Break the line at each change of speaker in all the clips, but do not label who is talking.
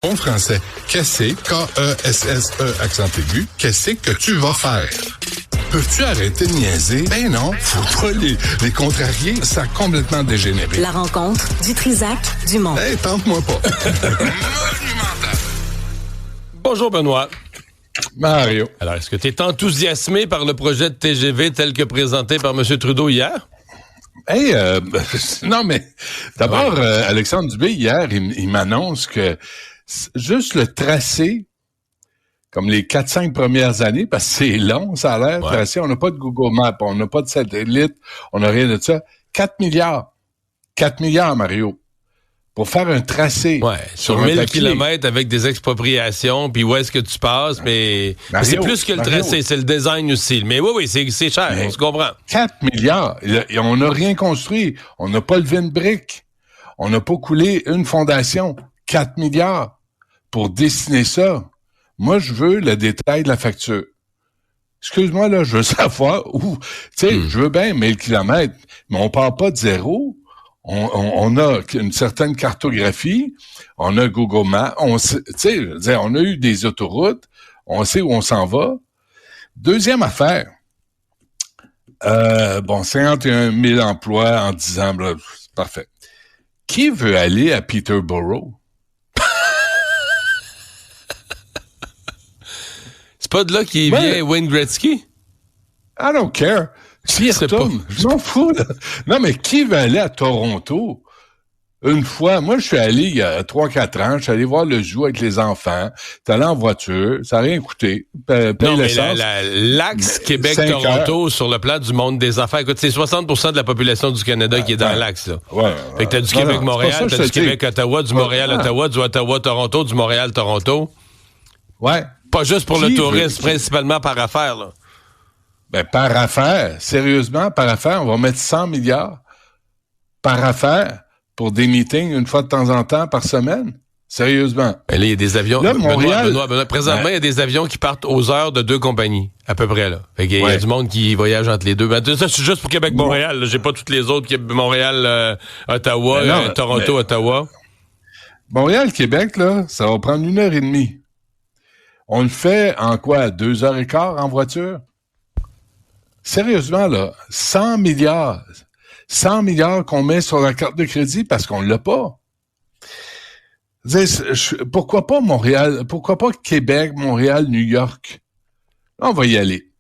Bon français, qu'est-ce K-E-S-S-E accent aigu, qu'est-ce que tu vas faire? Peux-tu arrêter de niaiser? Ben non, faut pas les contrarier, ça a complètement dégénéré.
La rencontre du Trisac du Mont.
Hey, tente-moi pas.
Bonjour Benoît.
Mario.
Alors, est-ce que tu es enthousiasmé par le projet de TGV tel que présenté par M. Trudeau hier?
Hey, non mais d'abord, Alexandre Dubé, hier, il m'annonce que juste le tracé, comme les 4-5 premières années, parce que c'est long, ça a l'air, tracé, on n'a pas de Google Maps, on n'a pas de satellite, on n'a rien de ça. 4 milliards. 4 milliards, Mario. Pour faire un tracé.
Ouais, sur 1000 kilomètres avec des expropriations, puis où est-ce que tu passes, mais Mario, c'est plus que le tracé, c'est le design aussi. Mais oui, c'est cher, on se comprend.
4 milliards. Et on n'a rien construit. On n'a pas levé une brique. On n'a pas coulé une fondation. 4 milliards pour dessiner ça. Moi, je veux le détail de la facture. Excuse-moi, là, je veux savoir où. Tu sais, je veux bien 1000 kilomètres, mais on part pas de zéro. On a une certaine cartographie, on a Google Maps, on a eu des autoroutes, on sait où on s'en va. Deuxième affaire, 51 000 emplois en 10 ans, là, c'est parfait. Qui veut aller à Peterborough?
C'est pas de là qu'il vient Wayne Gretzky?
I don't care. Qui retourne? Je m'en fous, là. Non, mais qui veut aller à Toronto? Une fois, moi, je suis allé il y a 3-4 ans, je suis allé voir le zoo avec les enfants. T'es allé en voiture, ça n'a rien coûté.
Non, mais l'axe Québec-Toronto sur le plan du monde des enfants, écoute, c'est 60% de la population du Canada qui est dans l'axe, là. Ouais. Fait que t'as du Québec-Montréal, t'as du Québec-Ottawa, du Montréal-Ottawa, du Ottawa-Toronto, du Montréal-Toronto.
Ouais.
Pas juste pour le tourisme, principalement par affaire, là.
Ben, par affaire, sérieusement, par affaire, on va mettre 100 milliards par affaire pour des meetings une fois de temps en temps par semaine. Sérieusement.
Ben là, il y a des avions.
Là, Montréal,
Benoît, présentement, il y a des avions qui partent aux heures de 2 compagnies, à peu près, là. Fait qu'il y a du monde qui voyage entre les deux. Ben, ça, c'est juste pour Québec-Montréal, là. J'ai pas toutes les autres, Montréal, Ottawa, Toronto, Ottawa.
Montréal-Québec, là, ça va prendre 1h30. On le fait en quoi? 2h15 en voiture? Sérieusement, là, 100 milliards qu'on met sur la carte de crédit parce qu'on l'a pas. Pourquoi pas Montréal? Pourquoi pas Québec, Montréal, New York? Là, on va y aller.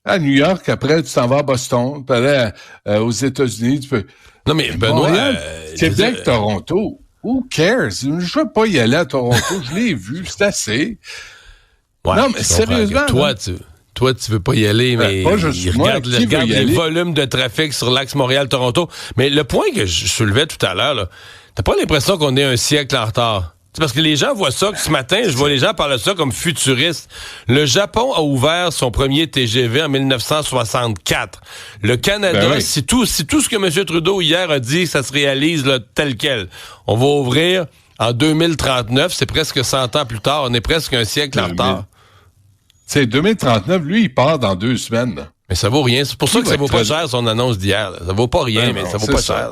À New York, après, tu t'en vas à Boston, tu allais aux États-Unis, tu peux...
Non, mais Benoît...
Québec, Toronto, who cares? Je veux pas y aller à Toronto, je l'ai vu, c'est assez.
Ouais, non, mais sérieusement... Toi, tu veux pas y aller, mais regarde les volumes de trafic sur l'axe Montréal-Toronto. Mais le point que je soulevais tout à l'heure, là, t'as pas l'impression qu'on est un siècle en retard? C'est parce que les gens voient ça, que ce matin, je vois les gens parler de ça comme futuriste. Le Japon a ouvert son premier TGV en 1964. Le Canada, si tout ce que M. Trudeau hier a dit, ça se réalise là, tel quel. On va ouvrir en 2039, c'est presque 100 ans plus tard. On est presque un siècle en retard.
C'est 2039, lui, il part dans 2 semaines. Là.
Mais ça vaut rien. C'est pour ça que ça vaut pas cher, son annonce d'hier. Là. Ça vaut pas rien, mais ça vaut pas cher.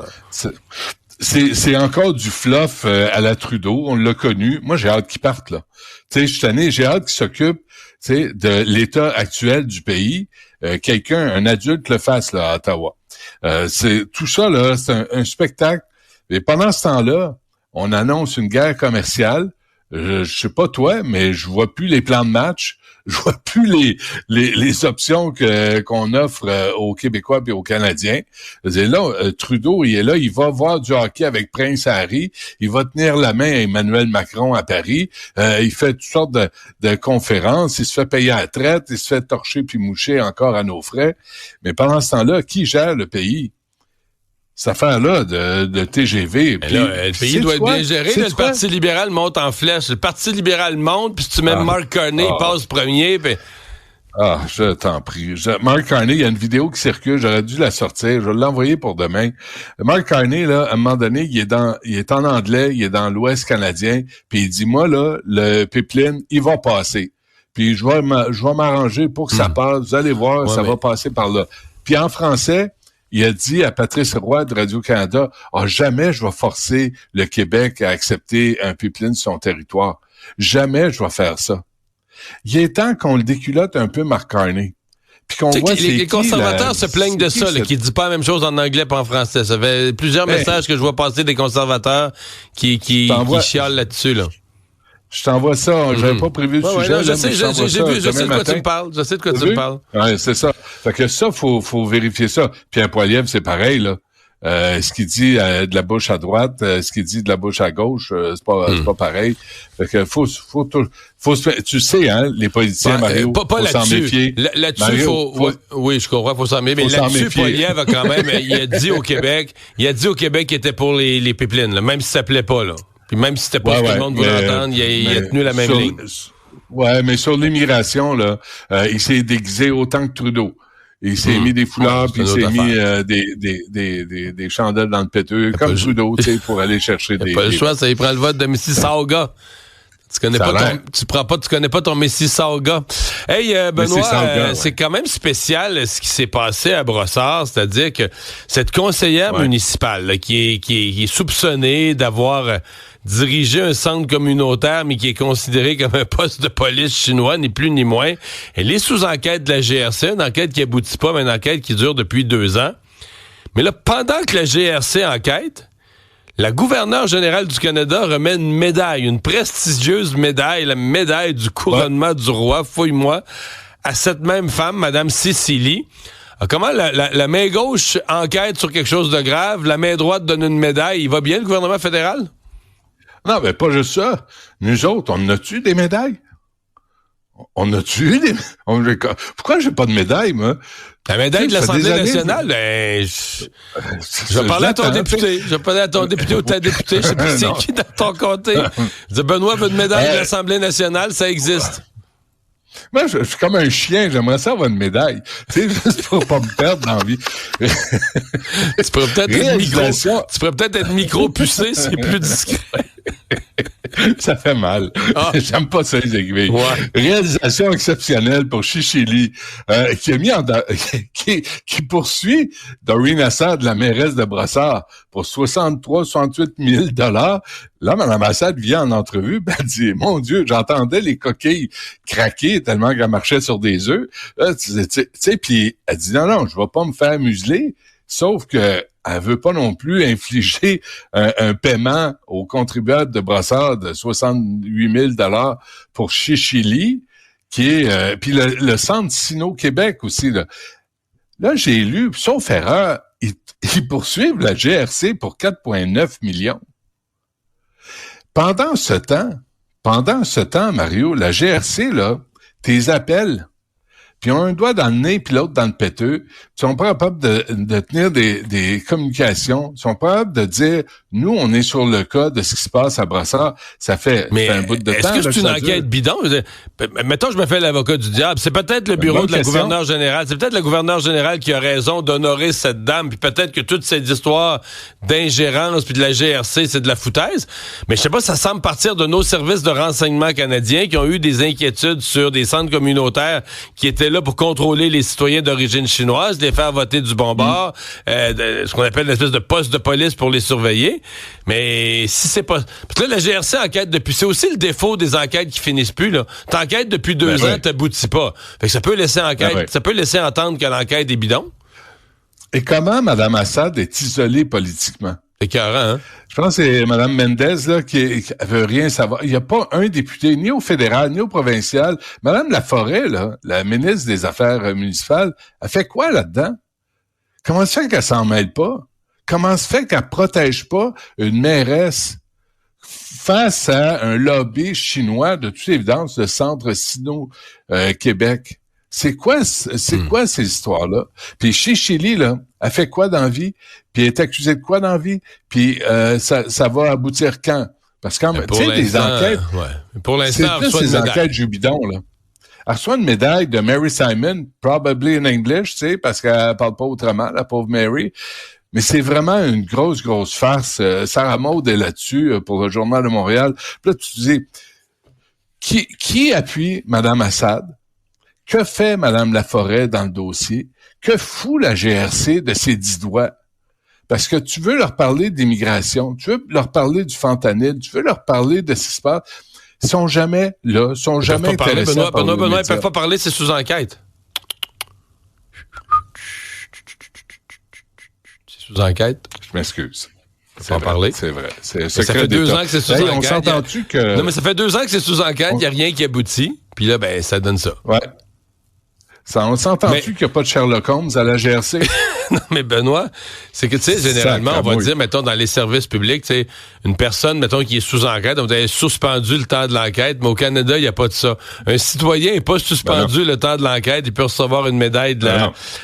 C'est encore du fluff à la Trudeau. On l'a connu. Moi, j'ai hâte qu'il parte, là. Tu sais, je suis tanné, j'ai hâte qu'il s'occupe, tu sais, de l'état actuel du pays. Un adulte le fasse, là, à Ottawa. Tout ça, là, c'est un spectacle. Et pendant ce temps-là, on annonce une guerre commerciale. Je sais pas toi, mais je vois plus les plans de match. Je vois plus les options qu'on offre aux Québécois et aux Canadiens. Là, Trudeau, il est là, il va voir du hockey avec Prince Harry, il va tenir la main à Emmanuel Macron à Paris, il fait toutes sortes de conférences, il se fait payer à la traite, il se fait torcher puis moucher encore à nos frais. Mais pendant ce temps-là, qui gère le pays? Cette affaire-là de TGV.
Puis, là, le pays doit être bien géré. Là, le Parti libéral monte en flèche. Le Parti libéral monte, puis si tu mets Mark Carney, il passe premier. Puis...
je t'en prie. Mark Carney, il y a une vidéo qui circule, j'aurais dû la sortir. Je vais l'envoyer pour demain. Mark Carney, là, à un moment donné, il est en anglais, il est dans l'Ouest canadien, puis il dit, moi, là, le pipeline, il va passer. Puis je vais m'arranger pour que ça passe. Vous allez voir, va passer par là. Puis en français, il a dit à Patrice Roy de Radio-Canada, jamais je vais forcer le Québec à accepter un pipeline sur son territoire. Jamais je vais faire ça. Il est temps qu'on le déculotte un peu, Mark Carney. Puis qu'on voit
les conservateurs se plaignent de ça, qui dit pas la même chose en anglais pas en français. Ça fait plusieurs messages que je vois passer des conservateurs qui chialent là-dessus, là.
Je t'envoie ça. J'avais pas prévu le sujet.
Non, je sais de quoi tu me parles. Je sais de quoi tu me parles.
Ouais, c'est ça. Fait que ça, faut vérifier ça. Pierre Poilievre, c'est pareil, là. Ce qu'il dit de la bouche à droite, ce qu'il dit de la bouche à gauche, c'est pas pareil. Fait que faut tu sais, hein, les politiciens, Mario, faut s'en méfier.
Là-dessus, oui, je comprends, faut s'en méfier. Mais là-dessus, Poilievre a quand même, il a dit au Québec qu'il était pour les pipelines, là, même si ça plaît pas, là. Puis même si c'était pas ce que tout le monde voulait entendre, il a tenu la même ligne.
Ouais, mais sur l'immigration, là, il s'est déguisé autant que Trudeau. Il s'est mis des foulards, puis il s'est mis des chandelles dans le péteux, comme Trudeau, tu sais, pour aller chercher des...
Pas le choix, ça, il prend le vote de Mississauga. Tu connais pas ton Mississauga. Hey, Benoît, c'est quand même spécial ce qui s'est passé à Brossard, c'est-à-dire que cette conseillère municipale là, qui est soupçonnée d'avoir dirigé un centre communautaire, mais qui est considéré comme un poste de police chinois, ni plus ni moins, elle est sous enquête de la GRC, une enquête qui aboutit pas, mais une enquête qui dure depuis 2 ans. Mais là, pendant que la GRC enquête, la gouverneure générale du Canada remet une médaille, une prestigieuse médaille, la médaille du couronnement du roi, fouille-moi, à cette même femme, Madame Cicely. Comment la main gauche enquête sur quelque chose de grave, la main droite donne une médaille. Il va bien, le gouvernement fédéral?
Non, mais pas juste ça. Nous autres, on a-tu des médailles? On a-tu des... Pourquoi j'ai pas de médaille, moi?
La médaille de l'Assemblée nationale, je vais parler à ton député. Je vais parler à ton député ou ta députée. Je sais pas c'est qui dans ton comté. Je dis, Benoît veut une médaille de l'Assemblée nationale, ça existe.
Moi, je suis comme un chien, j'aimerais ça avoir une médaille. Tu sais, juste pour pas me perdre dans la vie.
Tu pourrais peut-être être micro-pucé, c'est plus discret.
Ça fait mal. J'aime pas ça, les aiguilles. Ouais. Réalisation exceptionnelle pour Chichili, qui poursuit Doreen Assad, la mairesse de Brossard, pour 68 000 $. Là, Mme Assad vient en entrevue, elle dit, mon Dieu, j'entendais les coquilles craquer tellement qu'elle marchait sur des œufs. Tu sais, puis elle dit, non, je vais pas me faire museler. Sauf que elle veut pas non plus infliger un paiement aux contribuables de Brossard de 68 000 $ pour Chichili, qui est puis le centre Sino-Québec aussi. Là j'ai lu, sauf erreur, ils poursuivent la GRC pour 4,9 millions. Pendant ce temps, Mario, la GRC, là, tes appels, puis ils ont un doigt dans le nez puis l'autre dans le péteux. Ils sont pas capables de tenir des communications. Ils sont pas capables de dire, nous, on est sur le cas de ce qui se passe à Brossard. Ça fait un bout de temps.
Est-ce que c'est une enquête bidon? Mettons, je me fais l'avocat du diable. C'est peut-être le bureau de la gouverneure générale. C'est peut-être la gouverneure générale qui a raison d'honorer cette dame. Puis peut-être que toutes ces histoires d'ingérence puis de la GRC, c'est de la foutaise. Mais je sais pas, ça semble partir de nos services de renseignement canadiens qui ont eu des inquiétudes sur des centres communautaires qui étaient là pour contrôler les citoyens d'origine chinoise, les faire voter du bon bord, ce qu'on appelle une espèce de poste de police pour les surveiller. Mais si c'est pas... Parce que là, la GRC enquête depuis... C'est aussi le défaut des enquêtes qui finissent plus, là. T'enquêtes depuis 2 ans, t'aboutis pas. Fait que ça peut laisser ça peut laisser entendre que l'enquête est bidon.
Et comment Mme Assad est isolée politiquement?
C'est écœurant, hein?
Je pense que c'est Mme Mendez là, qui veut rien savoir. Il n'y a pas un député, ni au fédéral, ni au provincial. Mme Laforêt, là, la ministre des Affaires municipales, elle fait quoi là-dedans? Comment se fait qu'elle s'en mêle pas? Comment se fait qu'elle protège pas une mairesse face à un lobby chinois, de toute évidence, le centre Sino-Québec? C'est quoi ces histoires-là? Puis Chichili, là, elle fait quoi dans la vie? Puis elle est accusée de quoi dans la vie? Puis ça va aboutir quand? Parce que, tu sais, des enquêtes...
Ouais. Pour l'instant,
c'est plus ces enquêtes jubidons, là. Elle reçoit une médaille de Mary Simon, probably in English, tu sais, parce qu'elle parle pas autrement, la pauvre Mary. Mais c'est vraiment une grosse farce. Sarah Maud est là-dessus pour le Journal de Montréal. Puis là, tu te dis, qui appuie Mme Assad? Que fait Mme Laforêt dans le dossier? Que fout la GRC de ses 10 doigts? Parce que tu veux leur parler d'immigration, tu veux leur parler du fentanyl, tu veux leur parler de ce qui se passe. Ils sont jamais là, ils sont jamais intéressés.
Benoît, ils peuvent pas parler, c'est sous enquête. C'est sous enquête.
Je m'excuse.
C'est vrai, parler.
C'est vrai.
Ça fait 2 ans que c'est sous enquête.
On s'entend-tu que...
Non, mais ça fait 2 ans que c'est sous enquête, il n'y a rien qui aboutit. Puis là, ça donne ça.
Ouais. On s'entend-tu qu'il n'y a pas de Sherlock Holmes à la GRC?
Non, mais Benoît, c'est que, tu sais, généralement, on va dire, mettons, dans les services publics, tu sais, une personne, mettons, qui est sous enquête, on va dire, suspendu le temps de l'enquête, mais au Canada, il n'y a pas de ça. Un citoyen n'est pas suspendu le temps de l'enquête, il peut recevoir une médaille de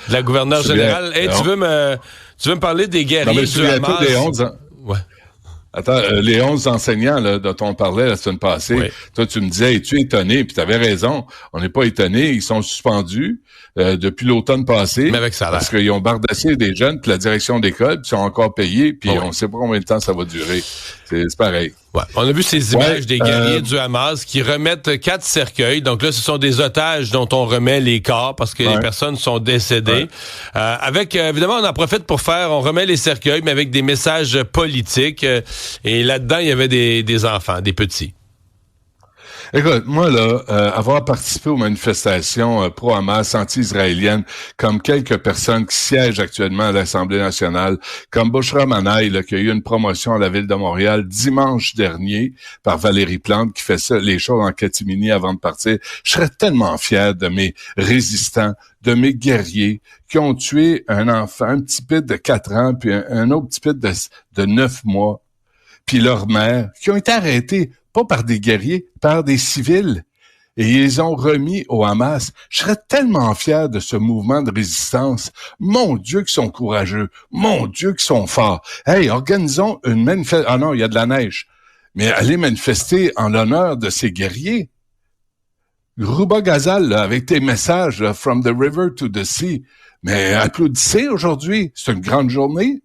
la gouverneure générale. Hey, tu veux me parler des guerriers du Hamas?
Des 11 ans.
Ouais.
Attends, les 11 enseignants là, dont on parlait la semaine passée, oui. Toi, tu me disais, es-tu étonné? Puis tu avais raison, on n'est pas étonné, ils sont suspendus depuis l'automne passé.
Mais avec salaire.
Parce qu'ils ont bardassé des jeunes, puis la direction d'école, puis ils sont encore payés, puis on ne sait pas combien de temps ça va durer. C'est pareil.
Ouais. On a vu ces images des guerriers du Hamas qui remettent 4 cercueils. Donc là, ce sont des otages dont on remet les corps parce que les personnes sont décédées. Avec, évidemment, on en profite on remet les cercueils, mais avec des messages politiques. Et là-dedans, il y avait des enfants, des petits.
Écoute, moi, là, avoir participé aux manifestations pro-Hamas, anti-israéliennes, comme quelques personnes qui siègent actuellement à l'Assemblée nationale, comme Bouchra Manaï, là, qui a eu une promotion à la Ville de Montréal dimanche dernier par Valérie Plante, qui fait ça, les choses en catimini avant de partir, je serais tellement fier de mes résistants, de mes guerriers, qui ont tué un enfant, un petit pit de 4 ans, puis un autre petit pit de 9 mois, puis leur mère, qui ont été arrêtés pas par des guerriers, par des civils. Et ils ont remis au Hamas. Je serais tellement fier de ce mouvement de résistance. Mon Dieu qu'ils sont courageux. Mon Dieu qu'ils sont forts. Hey, organisons une manifestation. Ah non, il y a de la neige. Mais allez manifester en l'honneur de ces guerriers. Rouba Ghazal, là, avec tes messages, là, from the river to the sea. Mais applaudissez aujourd'hui. C'est une grande journée.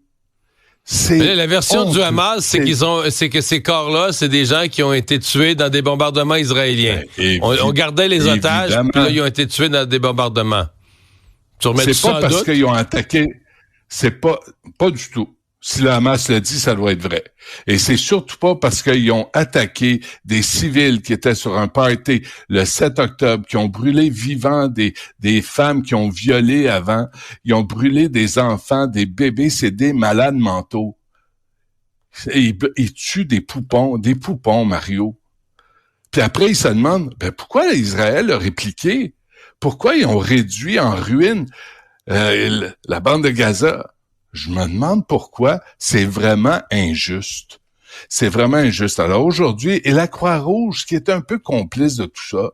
La version du Hamas, c'est que ces corps-là, c'est des gens qui ont été tués dans des bombardements israéliens. On gardait les otages, puis là, ils ont été tués dans des bombardements. Tu remets tout ça en doute?
C'est pas parce qu'ils ont attaqué. C'est pas du tout. Si le Hamas le dit, ça doit être vrai. Et c'est surtout pas parce qu'ils ont attaqué des civils qui étaient sur un party le 7 octobre, qui ont brûlé vivants des femmes qui ont violé avant, ils ont brûlé des enfants, des bébés, c'est des malades mentaux. Ils tuent des poupons, Mario. Puis après, ils se demandent, pourquoi Israël a répliqué? Pourquoi ils ont réduit en ruine la bande de Gaza? Je me demande pourquoi. C'est vraiment injuste. C'est vraiment injuste. Alors aujourd'hui, et la Croix-Rouge, qui est un peu complice de tout ça,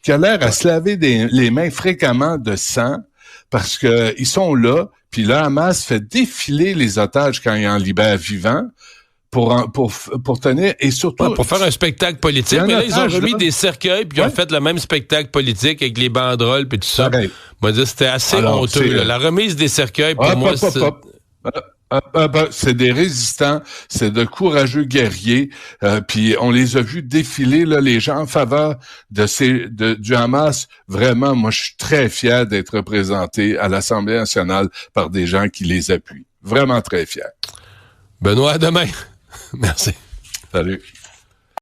qui a l'air à se laver les mains fréquemment de sang, parce que ils sont là, puis le Hamas fait défiler les otages quand il en libère vivants, pour tenir, et surtout...
pour faire un spectacle politique. Mais là, ils ont remis des cercueils, puis ils ont fait le même spectacle politique avec les banderoles, puis tout ça. Moi, c'était assez honteux. La remise des cercueils, pour moi,
c'est des résistants, c'est de courageux guerriers, puis on les a vus défiler, là, les gens en faveur du Hamas. Vraiment, moi, je suis très fier d'être représenté à l'Assemblée nationale par des gens qui les appuient. Vraiment très fier.
Benoît, à demain. Merci.
Salut.